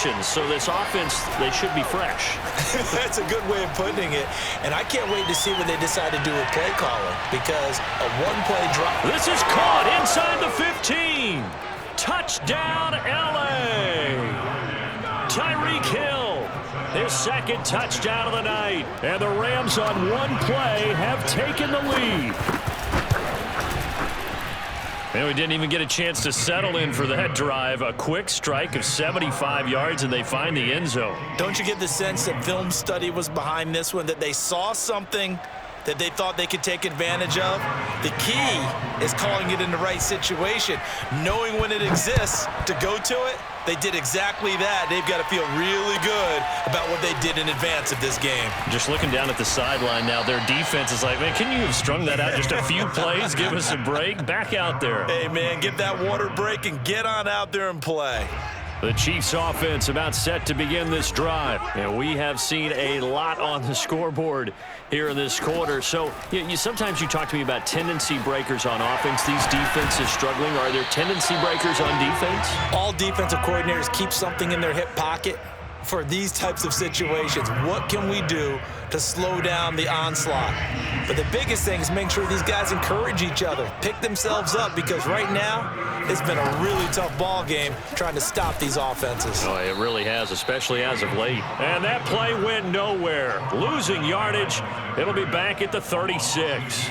interceptions, so this offense, they should be fresh. That's a good way of putting it. And I can't wait to see what they decide to do with play calling, because a one-play drop. This is caught inside the 15. Touchdown, L.A. Tyreek Hill, his second touchdown of the night. And the Rams on one play have taken the lead. And we didn't even get a chance to settle in for that drive. A quick strike of 75 yards, and they find the end zone. Don't you get the sense that film study was behind this one, that they saw something that they thought they could take advantage of? The key is calling it in the right situation, knowing when it exists to go to it. They did exactly that. They've got to feel really good about what they did in advance of this game. Just looking down at the sideline now, their defense is like, man, can you have strung that out just a few plays? Give us a break. Back out there. Hey, man, get that water break and get on out there and play. The Chiefs offense about set to begin this drive. And we have seen a lot on the scoreboard here in this quarter. So sometimes you talk to me about tendency breakers on offense. These defenses struggling. Are there tendency breakers on defense? All defensive coordinators keep something in their hip pocket for these types of situations. What can we do to slow down the onslaught? But the biggest thing is make sure these guys encourage each other, pick themselves up, because right now it's been a really tough ball game trying to stop these offenses. Oh, it really has, especially as of late. And that play went nowhere. Losing yardage. It'll be back at the 36.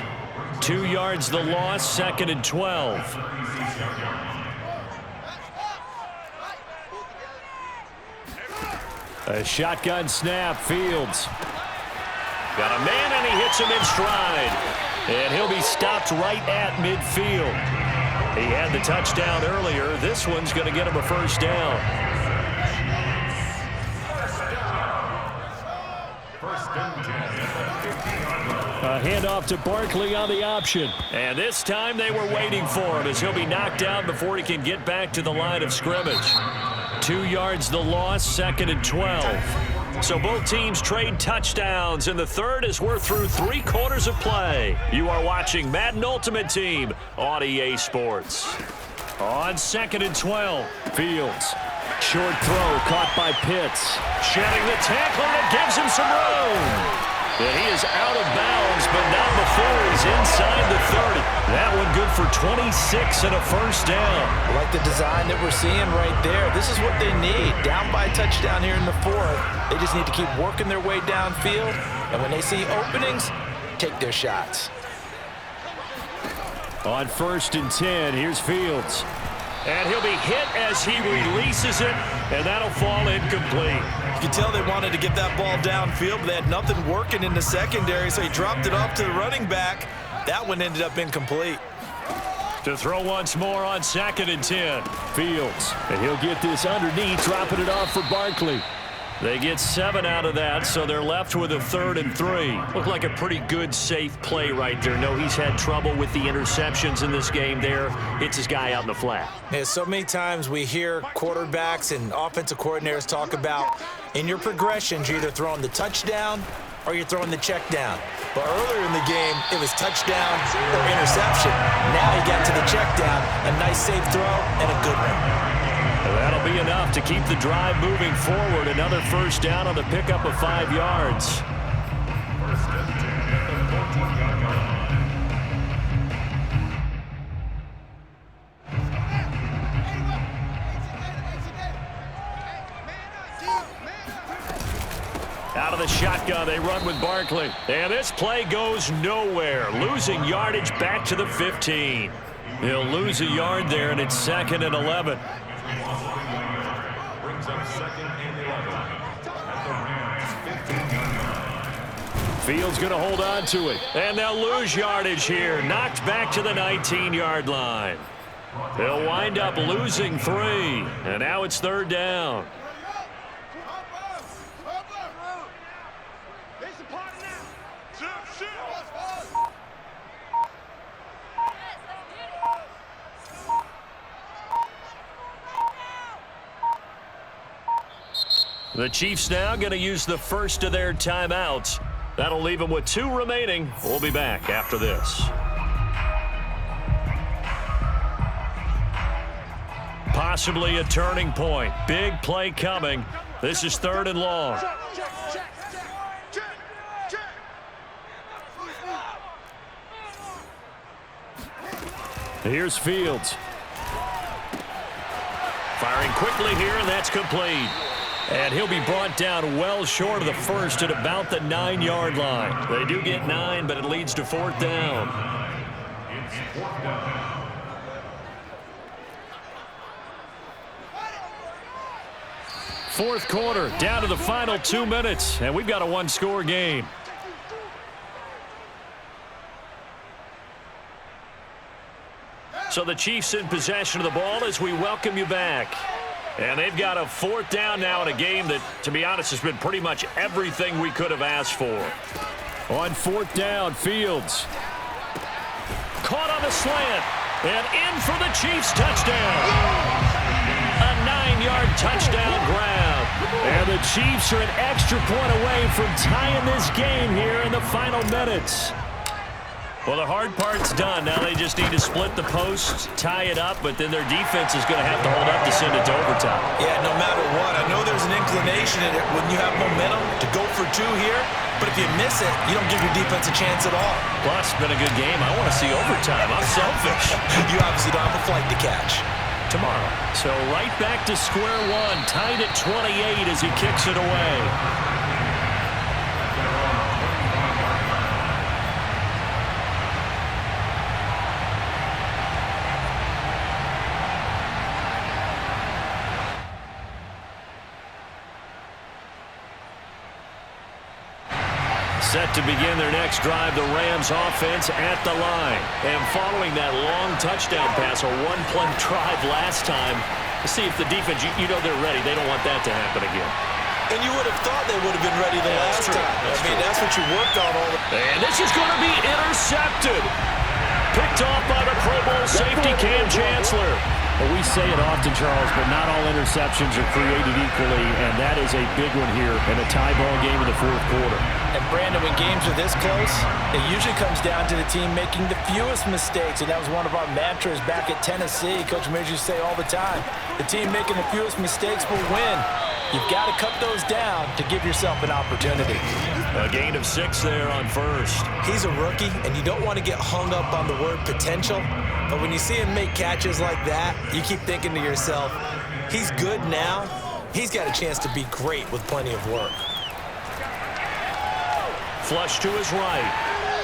2 yards the loss, 2nd and 12. A shotgun snap, Fields. Got a man, and he hits him in stride. And he'll be stopped right at midfield. He had the touchdown earlier. This one's going to get him a first down. A handoff to Barkley on the option. And this time they were waiting for him, as he'll be knocked down before he can get back to the line of scrimmage. 2 yards the loss, 2nd and 12. So both teams trade touchdowns in the third as we're through 3 quarters of play. You are watching Madden Ultimate Team on EA Sports. On 2nd and 12, Fields. Short throw caught by Pitts. Shedding the tackle, and it gives him some room. And he is out of bounds, but not before he's inside the 30. That one good for 26 and a first down. I like the design that we're seeing right there. This is what they need. Down by a touchdown here in the 4th. They just need to keep working their way downfield. And when they see openings, take their shots. On 1st and 10, here's Fields. And he'll be hit as he releases it, and that'll fall incomplete. You can tell they wanted to get that ball downfield, but they had nothing working in the secondary, so he dropped it off to the running back. That one ended up incomplete. To throw once more on 2nd and 10. Fields, and he'll get this underneath, dropping it off for Barkley. They get 7 out of that, so they're left with a 3rd and 3. Looked like a pretty good, safe play right there. No, he's had trouble with the interceptions in this game there. Hits his guy out in the flat. Yeah, so many times we hear quarterbacks and offensive coordinators talk about in your progressions, you're either throwing the touchdown or you're throwing the check down. But earlier in the game, it was touchdown or interception. Now he got to the check down, a nice safe throw and a good one. That'll be enough to keep the drive moving forward. Another first down on the pickup of 5 yards. Out of the shotgun, they run with Barkley. And this play goes nowhere. Losing yardage back to the 15. He'll lose a yard there, and it's 2nd and 11. Brings up 2nd and 11 at the Rams 15. Fields going to hold on to it. And they'll lose yardage here. Knocked back to the 19-yard line. They'll wind up losing 3. And now it's 3rd down. The Chiefs now going to use the first of their timeouts. That'll leave them with 2 remaining. We'll be back after this. Possibly a turning point. Big play coming. This is 3rd and long. Here's Fields. Firing quickly here, and that's complete. And he'll be brought down well short of the first at about the 9-yard line. They do get 9, but it leads to 4th down. Fourth quarter, down to the final 2 minutes, and we've got a one-score game. So the Chiefs in possession of the ball as we welcome you back. And they've got a 4th down now in a game that, to be honest, has been pretty much everything we could have asked for. On 4th down, Fields. Caught on the slant. And in for the Chiefs touchdown. A 9-yard touchdown grab. And the Chiefs are an extra point away from tying this game here in the final minutes. Well, the hard part's done. Now they just need to split the posts, tie it up, but then their defense is going to have to hold up to send it to overtime. Yeah, no matter what. I know there's an inclination in it when you have momentum to go for 2 here, but if you miss it, you don't give your defense a chance at all. Plus, it's been a good game. I want to see overtime. I'm selfish. You obviously don't have a flight to catch. Tomorrow. So right back to square one, tied at 28 as he kicks it away. Set to begin their next drive, the Rams offense at the line. And following that long touchdown pass, a one-play drive last time, to see if the defense, you know they're ready. They don't want that to happen again. And you would have thought they would have been ready the last time. That's what you worked on all the... And this is going to be intercepted. Picked off by the Pro Bowl safety Cam Chancellor. Well, we say it often, Charles, but not all interceptions are created equally, and that is a big one here in a tie ball game in the 4th quarter. And Brandon, when games are this close, it usually comes down to the team making the fewest mistakes, and that was one of our mantras back at Tennessee. Coach Major used to say all the time, the team making the fewest mistakes will win. You've got to cut those down to give yourself an opportunity. A gain of 6 there on first. He's a rookie, and you don't want to get hung up on the word potential. But when you see him make catches like that, you keep thinking to yourself, he's good now. He's got a chance to be great with plenty of work. Flush to his right.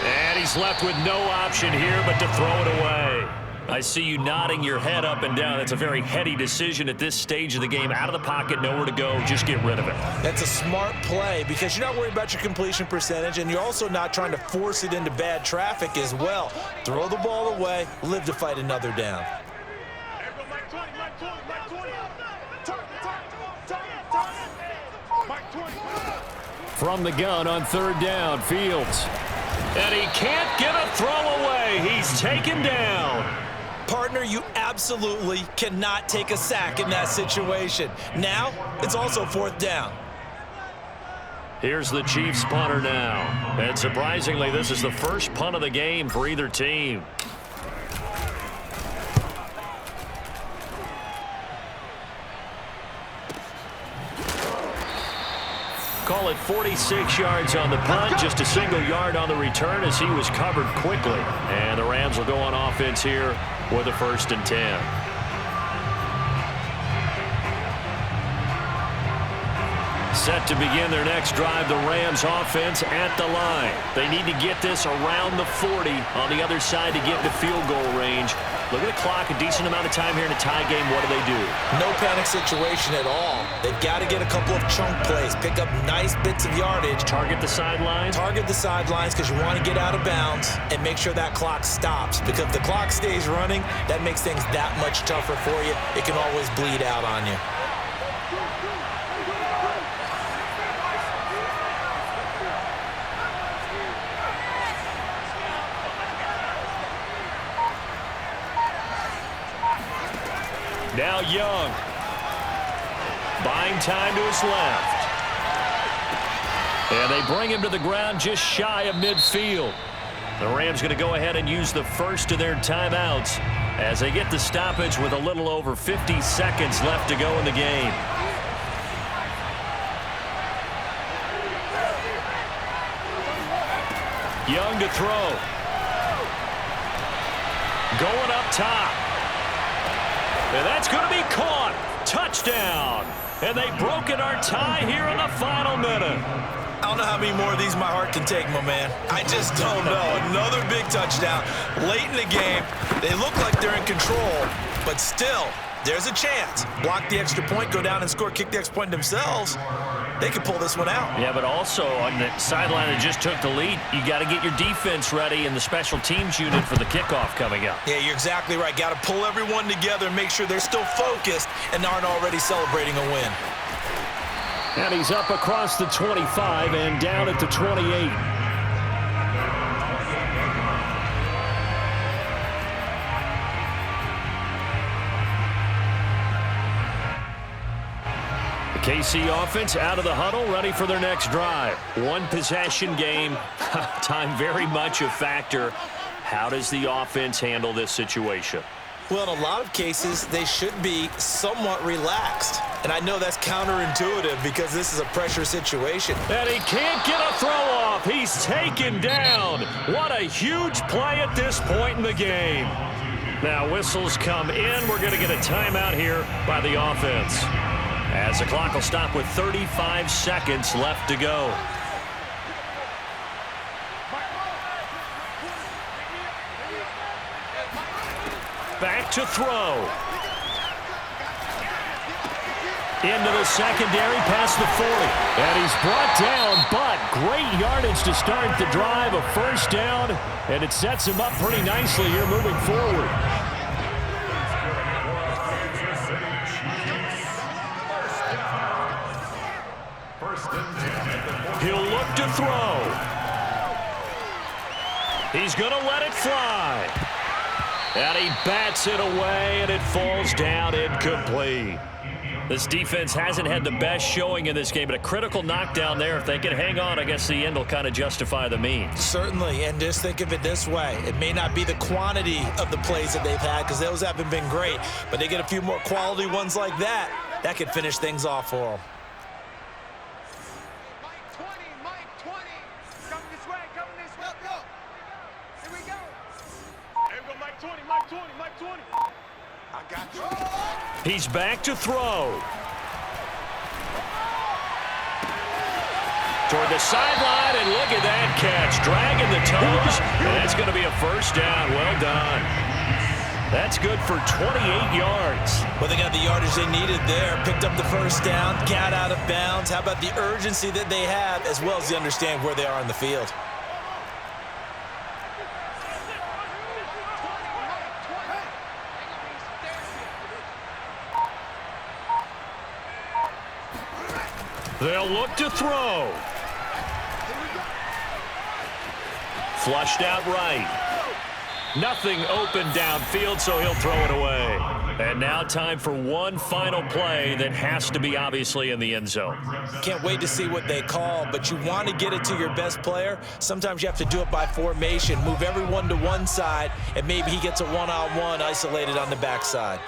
And he's left with no option here but to throw it away. I see you nodding your head up and down. That's a very heady decision at this stage of the game. Out of the pocket, nowhere to go. Just get rid of it. That's a smart play because you're not worried about your completion percentage, and you're also not trying to force it into bad traffic as well. Throw the ball away, live to fight another down. From the gun on 3rd down, Fields. And he can't get a throw away. He's taken down. Partner, you absolutely cannot take a sack in that situation. Now, it's also 4th down. Here's the Chiefs punter now. And surprisingly, this is the first punt of the game for either team. Call it 46 yards on the punt, just a single yard on the return as he was covered quickly. And the Rams will go on offense here with a 1st and 10. Set to begin their next drive, the Rams offense at the line. They need to get this around the 40 on the other side to get into field goal range. Look at the clock, a decent amount of time here in a tie game. What do? No panic situation at all. They've got to get a couple of chunk plays, pick up nice bits of yardage. Target the sidelines? Target the sidelines because you want to get out of bounds and make sure that clock stops. Because if the clock stays running, that makes things that much tougher for you. It can always bleed out on you. Now Young. Buying time to his left. And they bring him to the ground just shy of midfield. The Rams going to go ahead and use the first of their timeouts as they get the stoppage with a little over 50 seconds left to go in the game. Young to throw. Going up top. And that's going to be caught. Touchdown. And they've broken our tie here in the final minute. I don't know how many more of these my heart can take, my man. I just don't know. Another big touchdown late in the game. They look like they're in control, but still, there's a chance. Block the extra point, go down and score, kick the extra point themselves. They can pull this one out. Yeah, but also on the sideline that just took the lead, you got to get your defense ready in the special teams unit for the kickoff coming up. Yeah, you're exactly right. Got to pull everyone together and make sure they're still focused and aren't already celebrating a win. And he's up across the 25 and down at the 28. The KC offense out of the huddle, ready for their next drive. One possession game. Time very much a factor. How does the offense handle this situation? Well, in a lot of cases, they should be somewhat relaxed. And I know that's counterintuitive because this is a pressure situation. And he can't get a throw off. He's taken down. What a huge play at this point in the game. Now whistles come in. We're going to get a timeout here by the offense, as the clock will stop with 35 seconds left to go. Back to throw. Into the secondary, past the 40. And he's brought down, but great yardage to start the drive. A first down, and it sets him up pretty nicely here moving forward. He'll look to throw. He's going to let it fly. And he bats it away, and it falls down incomplete. This defense hasn't had the best showing in this game, but a critical knockdown there. If they can hang on, I guess the end will kind of justify the means. Certainly, and just think of it this way. It may not be the quantity of the plays that they've had because those haven't been great, but they get a few more quality ones like that. That could finish things off for them. He's back to throw. Toward the sideline, and look at that catch. Dragging the toes, and that's going to be a first down. Well done. That's good for 28 yards. Well, they got the yardage they needed there. Picked up the first down, got out of bounds. How about the urgency that they have, as well as they understand where they are in the field. They'll look to throw. Flushed out right. Nothing open downfield, so he'll throw it away. And now time for one final play that has to be obviously in the end zone. Can't wait to see what they call, but you want to get it to your best player. Sometimes you have to do it by formation. Move everyone to one side, and maybe he gets a one-on-one isolated on the backside.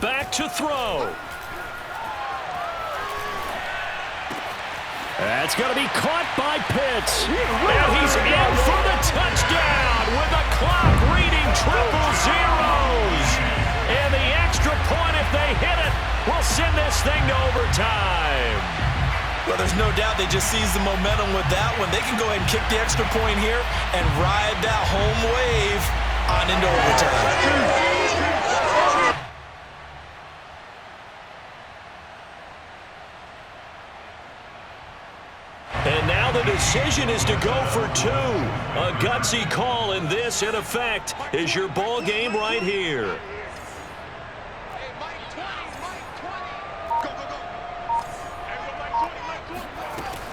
Back to throw. That's going to be caught by Pitts. And he's in for the touchdown with the clock reading triple zeros. And the extra point, if they hit it, will send this thing to overtime. Well, there's no doubt they just seized the momentum with that one. They can go ahead and kick the extra point here and ride that home wave on into overtime. And now the decision is to go for two. A gutsy call, and this, in effect, is your ball game right here.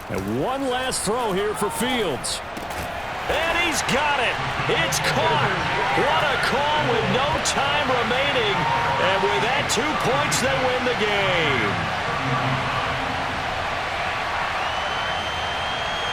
And one last throw here for Fields. And he's got it. It's caught. What a call with no time remaining. And with that, 2 points, they win the game.